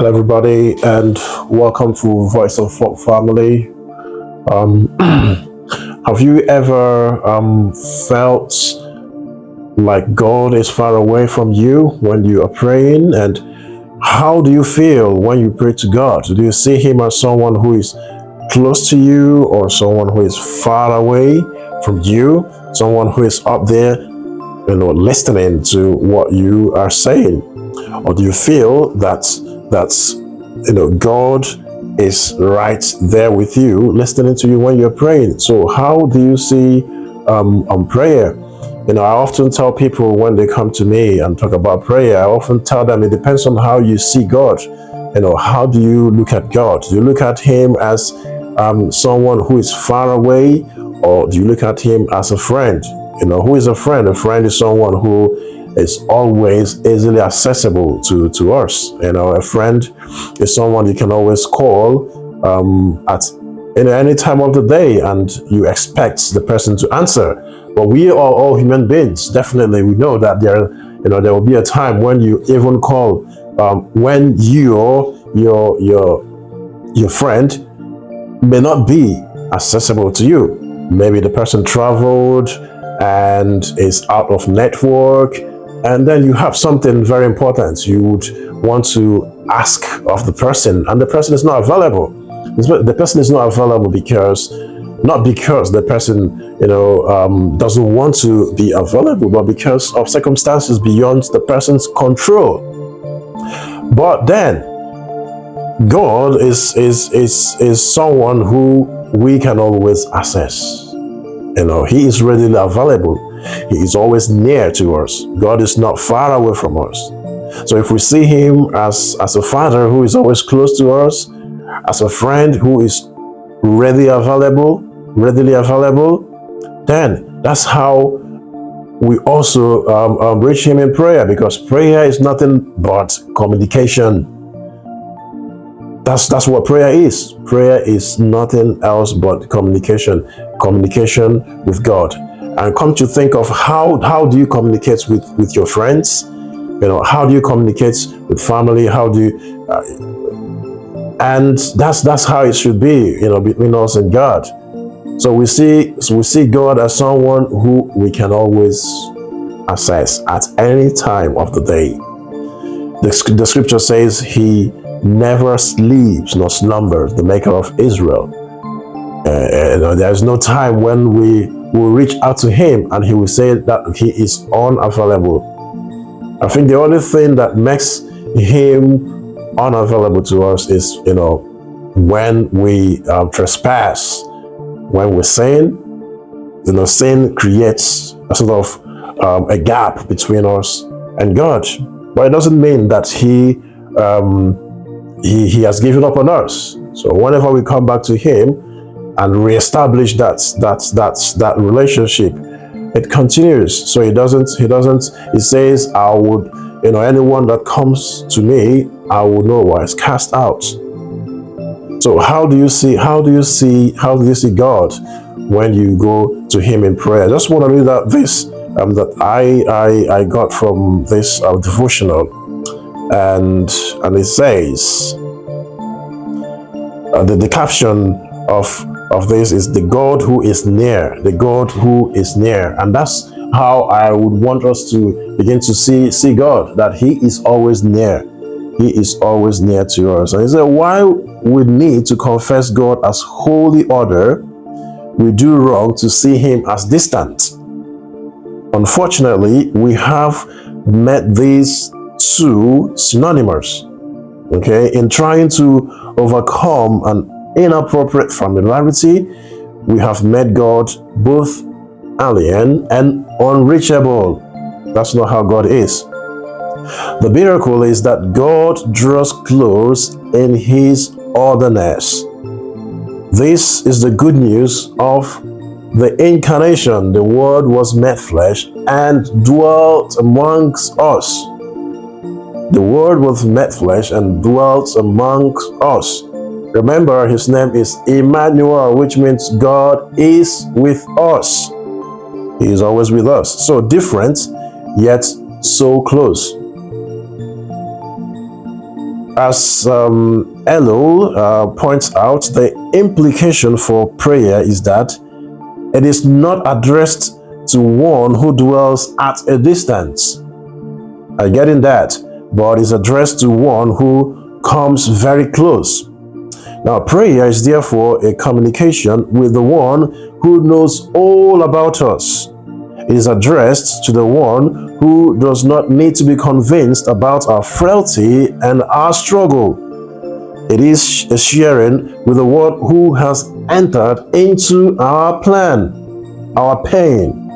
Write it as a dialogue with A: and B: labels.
A: Hello, everybody, and welcome to Voice of Flock Family. Um, have you ever felt like God is far away from you when you are praying? And how do you feel when you pray to God? Do you see Him as someone who is close to you, or someone who is far away from you? Someone who is up there, listening to what you are saying? Or do you feel that God is right there with you, listening to you when you're praying? So how do you see prayer? I often tell people when they come to me and talk about prayer, I often tell them it depends on how you see God. How do you look at God? Do you look at Him as someone who is far away, or do you look at Him as a friend? Who is a friend? A friend is someone who is always easily accessible to us. A friend is someone you can always call at any time of the day, and you expect the person to answer. But we are all human beings. Definitely, we know that there will be a time when you even call when your friend may not be accessible to you. Maybe the person traveled and is out of network, and then you have something very important you would want to ask of the person, and the person is not available. The person is not available not because the person doesn't want to be available, but because of circumstances beyond the person's control. But then God is someone who we can always access. He is readily available. He is always near to us. God is not far away from us. So if we see Him as a father who is always close to us, as a friend who is readily available, then that's how we also reach Him in prayer, because prayer is nothing but communication. That's what prayer is. Prayer is nothing else but communication with God. And come to think of how do you communicate with your friends? How do you communicate with family? How do you and that's how it should be, between us and God. So we see God as someone who we can always access at any time of the day. The scripture says He never sleeps nor slumbers, the Maker of Israel. There's no time when we will reach out to Him and He will say that He is unavailable. I think the only thing that makes Him unavailable to us is, when we trespass, when we sin. Sin creates a sort of a gap between us and God. But it doesn't mean that He has given up on us. So whenever we come back to Him and reestablish that relationship, it continues. So He says, I would, anyone that comes to me, I will no wise cast out. So how do you see God when you go to Him in prayer? I just want to read out this that I got from this devotional, and it says, the caption of this is the God who is near, and that's how I would want us to begin to see God, that He is always near. He is always near to us. And He said, while we need to confess God as holy order, we do wrong to see Him as distant. Unfortunately, we have met these two synonymous. In trying to overcome an inappropriate familiarity, we have made God both alien and unreachable. That's not how God is. The miracle is that God draws close in His otherness. This is the good news of the incarnation. The Word was made flesh and dwelt amongst us. The Word was made flesh and dwelt amongst us. Remember, His name is Emmanuel, which means God is with us. He is always with us. So different, yet so close. As Elo points out, the implication for prayer is that it is not addressed to one who dwells at a distance. I get in that, but is addressed to one who comes very close. Now, prayer is therefore a communication with the one who knows all about us. It is addressed to the one who does not need to be convinced about our frailty and our struggle. It is a sharing with the one who has entered into our plan, our pain,